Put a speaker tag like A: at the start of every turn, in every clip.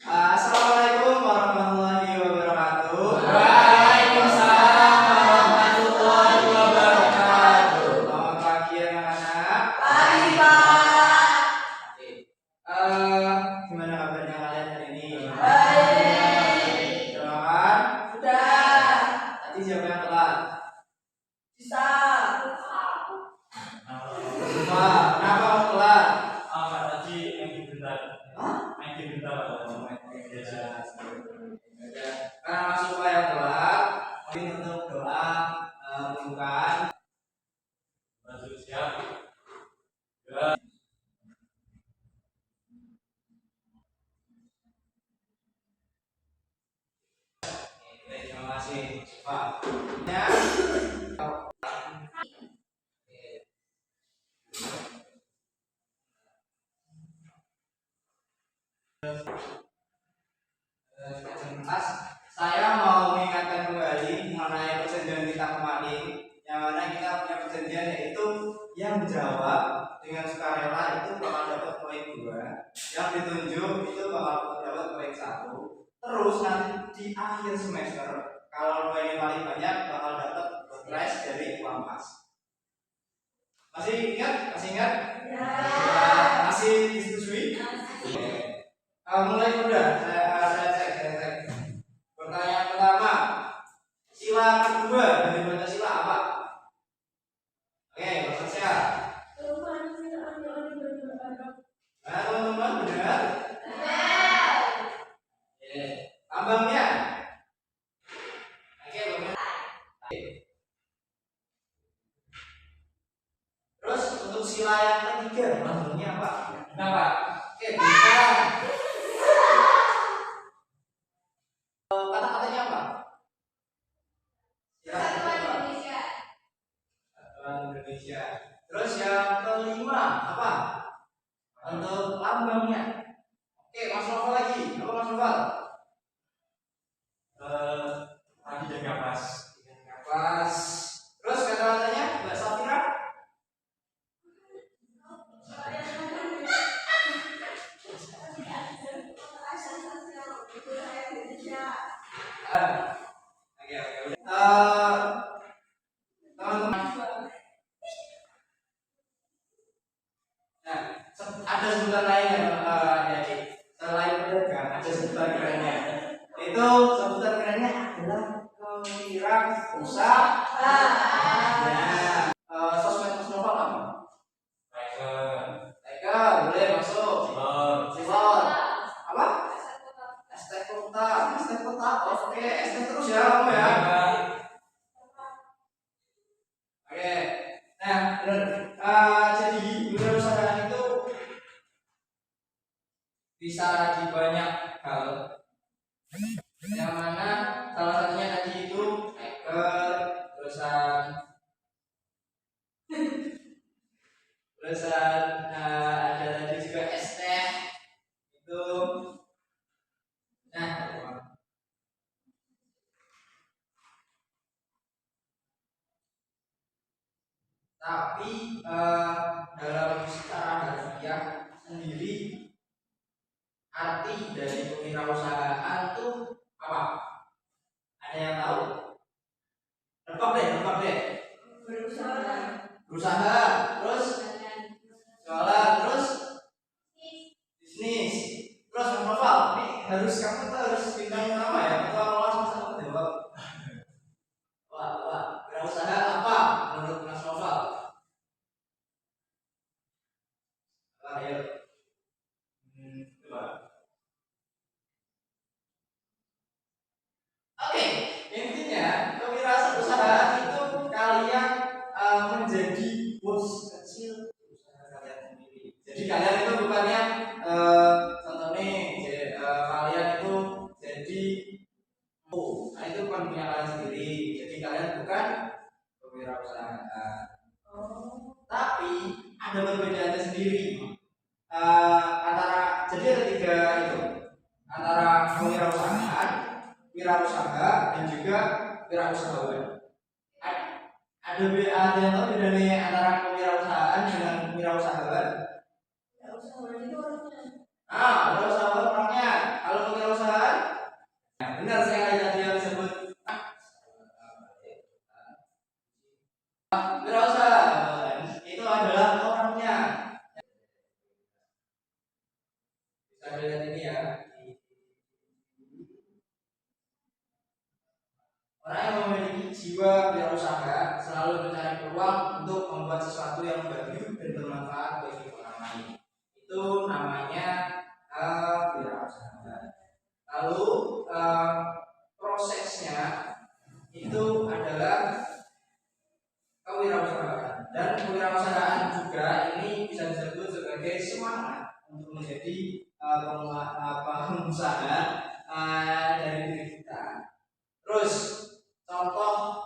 A: Assalamualaikum warahmatullahi wabarakatuh.
B: Waalaikumsalam warahmatullahi wabarakatuh.
A: Selamat pagi anak-anak.
B: Pagi, Pak.
A: Gimana kabarnya kalian hari ini?
B: Baik.
A: Udah makan?
B: Sudah.
A: Tadi siapa yang telat?
B: Bisa.
A: Kenapa kamu telat?
C: Tadi main game bentar. Main game bentar.
A: Karena Mas Supa yang telat, mungkin untuk doa pembukaan.
C: Masuk siap.
A: Terima kasih Pak. Ya. Saya mau mengingatkan kembali mengenai perjanjian kita kemarin, yang mana kita punya perjanjian yaitu yang menjawab dengan sukarela itu bakal dapat poin 2, yang ditunjuk itu bakal dapat poin 1. Terus nanti di akhir semester kalau poinnya paling banyak bakal dapat prize dari uang pas. Masih ingat? Masih ingat?
B: Ya.
A: Masih disetujui? Mulai mudah. Saya cek. Pertanyaan pertama, sila kedua dari Pancasila apa? Oke, Bapak siap. Nah, teman-teman benar? Oke, lambangnya. Oke, benar. Terus untuk sila yang ketiga, lambangnya apa?
C: Kenapa?
A: Oke, bukan. Kata-katanya apa?
B: Kesatuan Indonesia.
A: Kesatuan Indonesia. Terus yang kelima apa? Untuk lambangnya. Oke, Mas Noval lagi. Apa Mas Noval?
C: Tadi dan kapas.
A: Kapas. Terus kata-katanya Mbak Safira? Oke. Teman-teman. Nah, ada sebutan lain ya, selain pedagang, ada sebutan kerennya. Itu sebutan kerennya adalah kewirausahaan. Nah, sosmed Mas Noval apa? Tiger, boleh masuk. Silon. Apa? Estek kota. Oke, estek terus ya kamu ya. Oke. Nah, benar. Jadi wirausahaan itu bisa di banyak hal. Yang mana salah satunya tadi itu hacker, terusan ada tadi juga estek itu. Nah, tapi dalam secara harfiah sendiri arti dari kewirausahaan itu apa? Ada yang tahu? Nebak deh. Berusaha, terus jualan, terus bisnis. Terus Mas Noval, ini kamu tuh harus bintang utama ya. Kalau lolos masa kamu jawab. Wah, wirausaha apa menurut Mas Noval? Ayo. Coba. Oke, intinya kewirausahaan itu kalian menjadi bos kecil usaha kalian sendiri. Jadi kalian itu bukannya contoh nih, kalian itu jadi nah itu bukan punya kalian sendiri. Jadi kalian bukan kewirausahaan. Tapi ada perbedaannya sendiri. Jadi ada 3 itu antara kewirausahaan, wirausaha dan juga wirausahawan. Ada yang tahu bedanya antara kewirausahaan dengan wirausahawan? Wirausahawan itu orangnya. Wirausahawan orangnya. Kalau lihat ini ya. Orang yang memiliki jiwa wirausaha selalu mencari peluang untuk membuat sesuatu yang baru dan bermanfaat bagi orang lain. Itu namanya wirausaha. Lalu prosesnya itu adalah kewirausahaan, dan kewirausahaan juga ini bisa disebut sebagai semangat untuk menjadi pengusaha dari diri kita. Terus contoh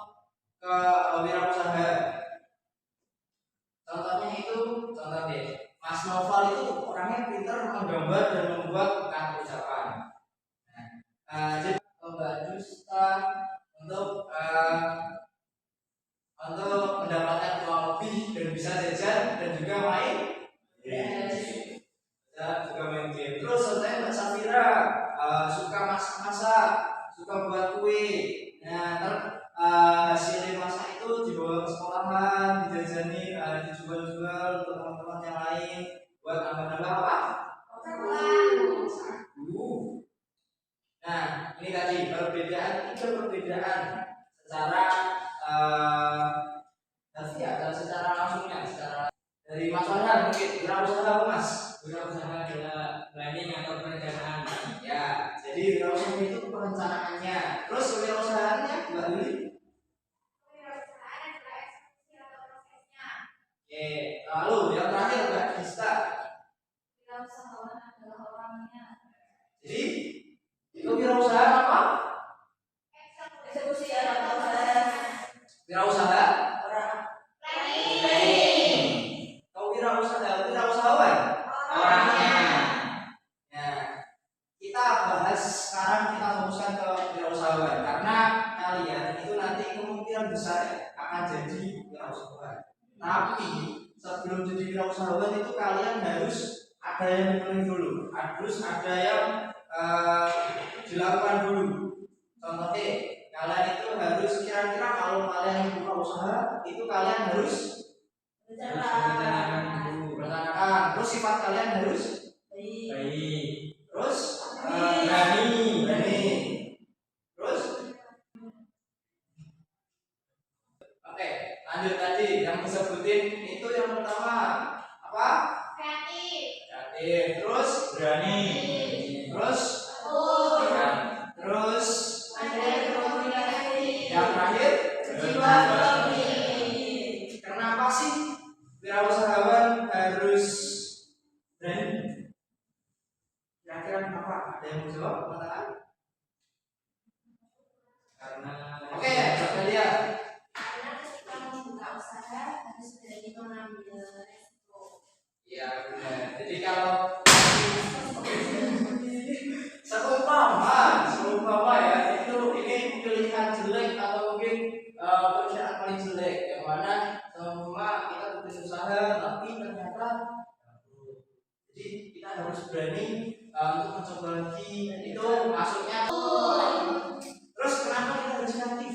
A: kewirausahaan, contohnya itu contoh deh, Mas Noval itu orangnya pintar menggambar dan membuat kata ucapan. Jadi Mbak Dusta untuk mendapatkan uang lebih dan bisa jajan dan juga main game. Dan juga main game. Terus contohnya Mbak Safira suka masak-masak, suka buat kue. Nah, hasil masak itu dibawa ke sekolahan, dijajani, dijual-jual untuk teman-teman yang lain buat nambah-nambah apa? Saku. Nah, ini tadi perbedaan, tiga perbedaan secara harfiah dan secara langsungnya, secara dari Mas Farhan mungkin wirausaha apa Mas?
C: Wirausaha adalah planning atau perencanaan.
A: Ya, jadi wirausaha itu perencanaannya. Terus kewirausahaannya Mbak Lili? Oke, lalu yang terakhir Mbak Dista. Jadi itu wirausaha apa?
B: Eksekusi atau proses.
A: Wirausaha wirausahawan orangnya. Nah, kita bahas sekarang, kita fokuskan ke wirausahawan karena kalian itu nanti kemungkinan besar akan jadi wirausahawan. Tapi sebelum jadi wirausahawan itu kalian harus ada yang dipenuhi dulu, harus ada yang dilakukan dulu. Contohnya, kalian itu harus kira-kira kalau kalian buka usaha itu kalian harus merencanakan. Terus sifat kalian harus
C: Baik.
A: terus
C: Berani.
A: terus oke, lanjut tadi yang disebutin itu yang pertama apa? Kreatif. Terus
C: Berani.
A: terus terus yang terakhir kenapa sih wirausahawan harus berani? Kira-kira kenapa? Ada yang mau jawab? Katakan.
C: Karena
A: Oke, coba dia.
B: Karena ketika membuka usaha harus berani mengambil resiko.
A: Ya benar. Jadi kalau seumpama ya itu ini pilihan jelek atau mungkin pekerjaan paling jelek yang mana seumpama kita bikin usaha tapi ternyata jadi kita harus berani untuk mencoba lagi. Itu masuknya. Terus kenapa kita harus kreatif?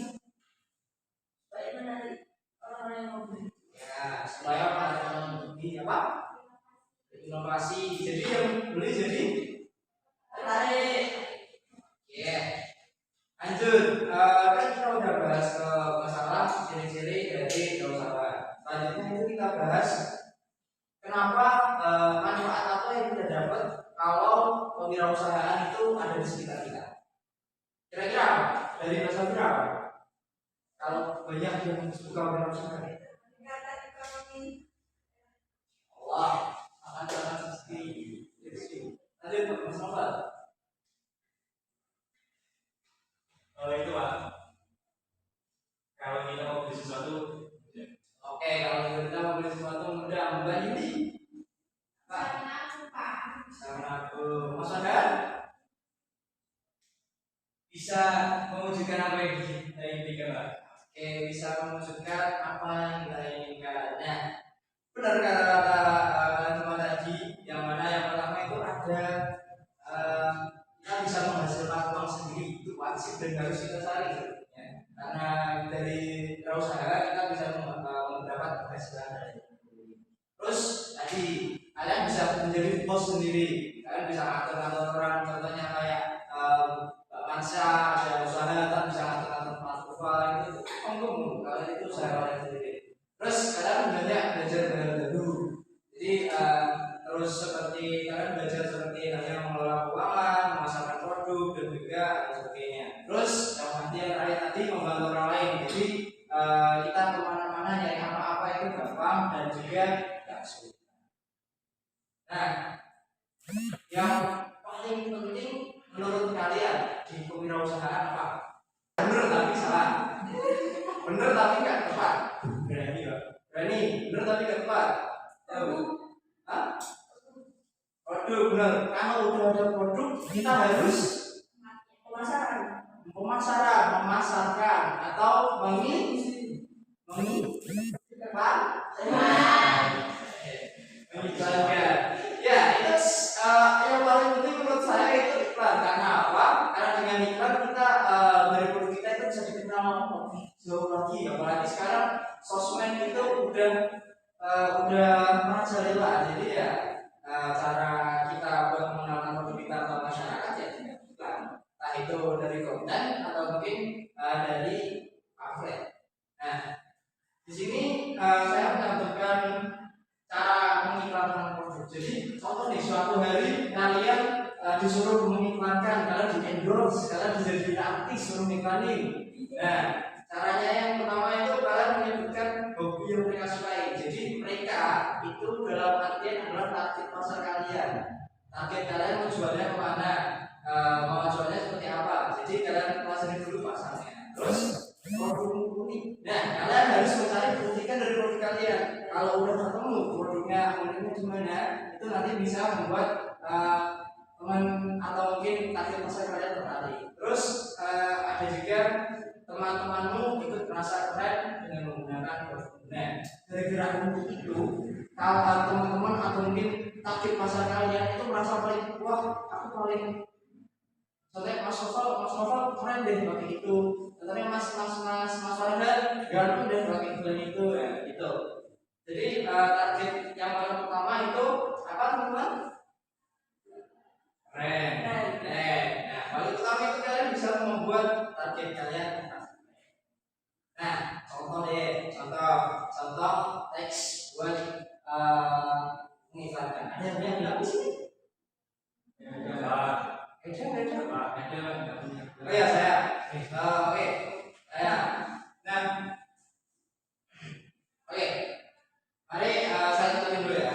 B: Baik menarik orang-orang yang mau beli.
A: Ya supaya orang lebih apa? Inovasi. Jadi yang beli jadi
B: Tertarik.
A: ya. Lanjut, kan kita udah bahas ke masalah ciri-ciri dari wirausaha. Selanjutnya itu kita bahas kenapa manfaat apa yang kita dapat kalau kewirausahaan itu ada di sekitar kita. Kira-kira apa? Dari bahasa berapa? Kalau banyak yang suka wirausaha,
B: Meningkatkan ekonomi.
A: Allah akan sangat rezeki. Lanjut Pak Mas Novel.
C: itu Pak. Kalau kita mau beli sesuatu,
A: Oke, kalau kita mau beli sesuatu mudah, Mbak Yudi. Pak, sama aku. Mas Ada? Bisa mewujudkan apa yang kita inginkan, Pak? Oke, bisa mewujudkan apa yang kita inginkan. Nah, benar kata-kata kalian semua tadi, yang mana yang pertama itu ada kita bisa menghasilkan uang sendiri, itu wajib dan harus kita cari. Ya. Karena dari wirausaha kita bisa mendapat penghasilan dari itu. Terus tadi kalian bisa menjadi bos sendiri, kalian bisa ngatur-ngatur kewirausahaan apa? Bener tapi salah. Bener tapi nggak tepat.
C: Berani Pak.
A: Berani, bener tapi nggak tepat. Hah? Produk, bener. Kalau udah ada produk, kita harus memasarkan atau mengiklankan. Ya, itu yang paling penting menurut saya itu iklan. Karena apa? Karena dengan iklan kita dari produk kita itu bisa dikenal jauh lagi. Apalagi sekarang sosmed itu udah merajalela. Jadi ya cara kita buat mengenalkan produk kita ke masyarakat ya dengan iklan. Entah itu dari konten atau mungkin dari pamflet. Nah, di sini saya menyampaikan cara mengiklankan produk. Jadi contoh nih, suatu hari kalian disuruh mengiklankan, kalian di endorse, kalian dijadiin artis, suruh iklanin. Nah, caranya yang pertama itu kalian menyebutkan hobi yang mereka sukai. Jadi mereka itu dalam artian adalah target pasar kalian. Target kalian mau jualnya kemana? Mau jualnya seperti apa? Jadi kalian pelajari dulu pasarnya. Terus produk unik. Nah, kalian harus mencari keunikan dari produk kalian. Kalau udah ketemu produknya uniknya gimana, itu nanti bisa membuat teman atau mungkin target pasar kalian tertarik. Terus ada juga teman-temanmu ikut merasa keren dengan menggunakan produk. Nah, gara-gara untuk itu, kalau teman-teman atau mungkin target pasar kalian itu merasa paling wah, aku paling soalnya Mas Novel keren deh pakai itu. Katanya Mas Farhan ganteng deh pakai itu ya gitu. Jadi target yang paling pertama itu apa teman-teman? Keren. Nah, paling utama itu kalian bisa membuat target kalian. Nah, contoh teks buat mengiklankan. Ada yang bilang di sini? Oh ya saya. Oke. Saya. Nah. Oke. Mari saya tutup dulu ya.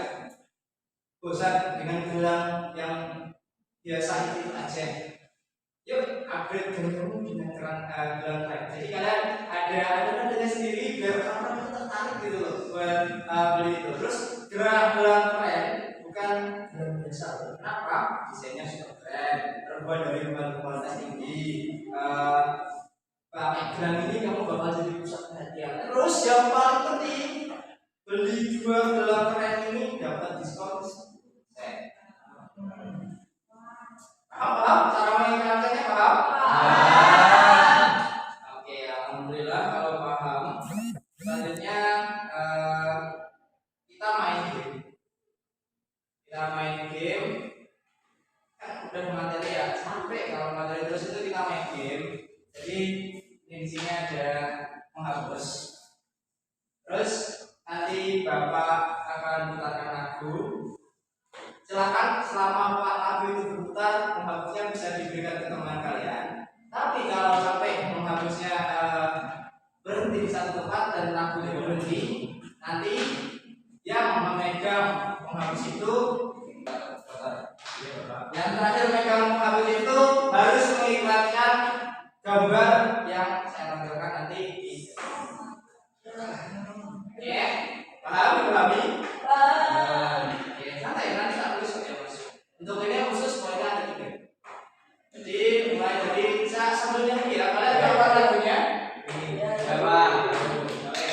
A: Bosan dengan gelang yang biasa itu aja. Yuk upgrade gelang dengan gelang keren. Jadi kalian ada nadanya sendiri biar orang itu tertarik gitu loh buat beli itu. Terus gelang keren bukan gelang biasa. Kenapa? Desainnya super keren, terbuat dari bahan kualitas tinggi. Pakai gelang ini kamu bakal jadi pusat perhatian. Terus yang paling penting, beli 2 gelang keren ini dapat diskon 10%. Paham? Cara mengiklankannya paham? Oke, alhamdulillah kalau paham. Selanjutnya kita main game. Kan udah materi ya, sampai kalau materi terus itu kita main game. Jadi di sini ada menghapus. Terus nanti Bapak akan putarkan lagu. Silakan selama lagu itu berputar, menghapusnya bisa diberikan ke teman kalian. Tapi kalau sampai menghapusnya berhenti di satu tempat dan lagunya berhenti, nanti yang memegang menghapus itu, yang terakhir memegang menghapus itu harus mengiklankan gambar yang saya tampilkan nanti di. Oke, paham? Dipahami? Oke, santai nanti tak tulis ya mas. Untuk ini khusus poinnya ada 3. Jadi mulai dari saya sambil nyanyi ya. Kalian tahu lagunya? Coba. Oke.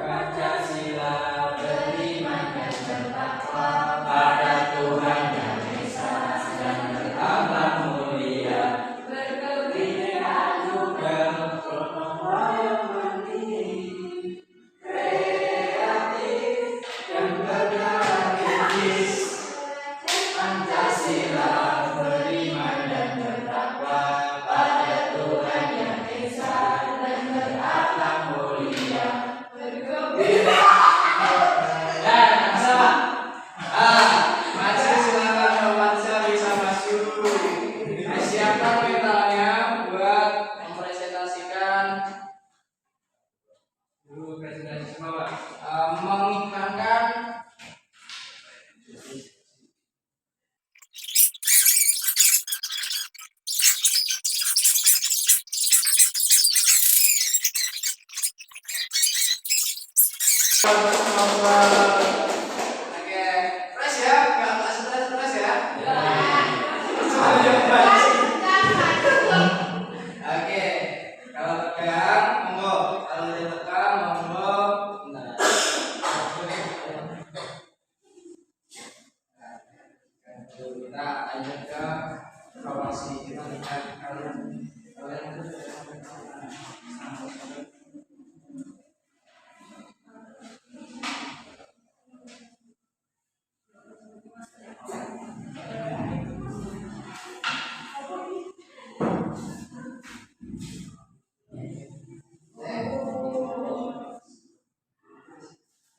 A: Pancasila beriman dan bertakwa pada Tuhan yang Esa dan bertakwa mulia. Oke, fresh ya, nggak stres ya. Oke, kalau tegang, monggo. Kalau tidak tegang, monggo. Nah, kita lanjut ke evaluasi. Kita lihat kalian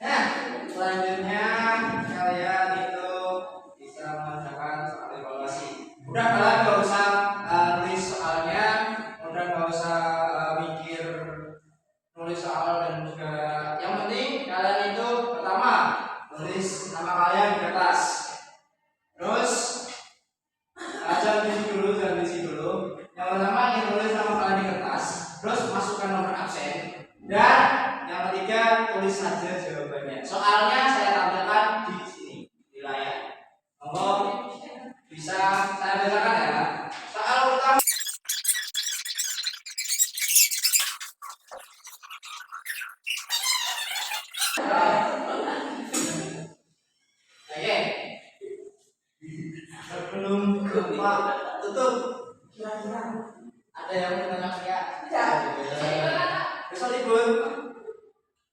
A: Nah, selanjutnya kalian itu bisa mengerjakan soal evaluasi. Udah kalian nggak usah nulis soalnya, udah nggak usah mikir nulis soal dan juga yang penting kalian itu pertama nulis nama kalian di kertas. Terus jangan diisi dulu. Yang pertama tulis nama kalian di kertas, terus masukkan nomor absen dan yang ketiga tulis saja jawabannya. Soalnya saya tampilkan di sini di layar. Monggo bisa saya bacakan ya. Soal pertama. Oke. Sebelum gempa tutup. Ada yang mau tanya saya? Besok libur.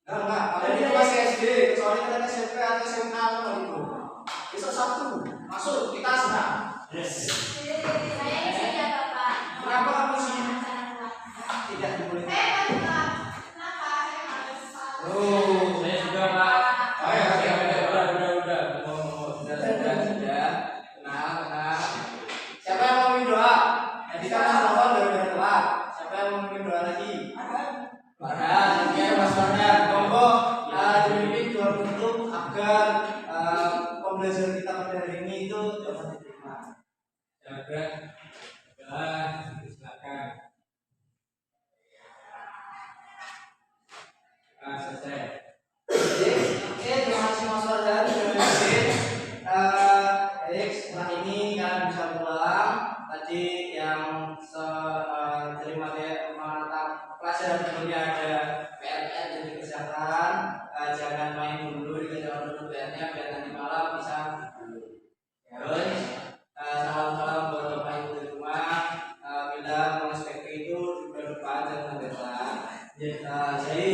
A: Enggak, kalian itu masih SD, kecuali kalian SMP atau SMA atau itu. Besok Sabtu, masuk kita senang.
C: Yes.
B: Saya di sini ya Bapak.
A: Kenapa kamu sih? Tidak dibolehkan.
B: Kenapa saya harus
A: Oh,
C: Saya juga, Pak.
A: oh ya, oke,
C: Udah.
A: sudah. Tenang. Siapa yang mau minum doa? Tadi kan telepon udah telat. Siapa yang mau minum doa lagi? Farhan, oke Mas Farhan, monggo dibimbing doa penutup agar pembelajaran kita pada hari ini itu dapat diterima.
C: Silakan. Selesai.
A: Oke, terima kasih Mas Farhan sudah bimbing. Baik, setelah ini kalian bisa pulang. Tadi yang terima mata pelajaran sebelumnya ada PR dan dikerjakan. Jangan main dulu, dikerjakan dulu PR-nya biar nanti malam bisa terus salam buat bapak ibu di rumah. Bila mau SPP itu juga depan jangan lupa. Jadi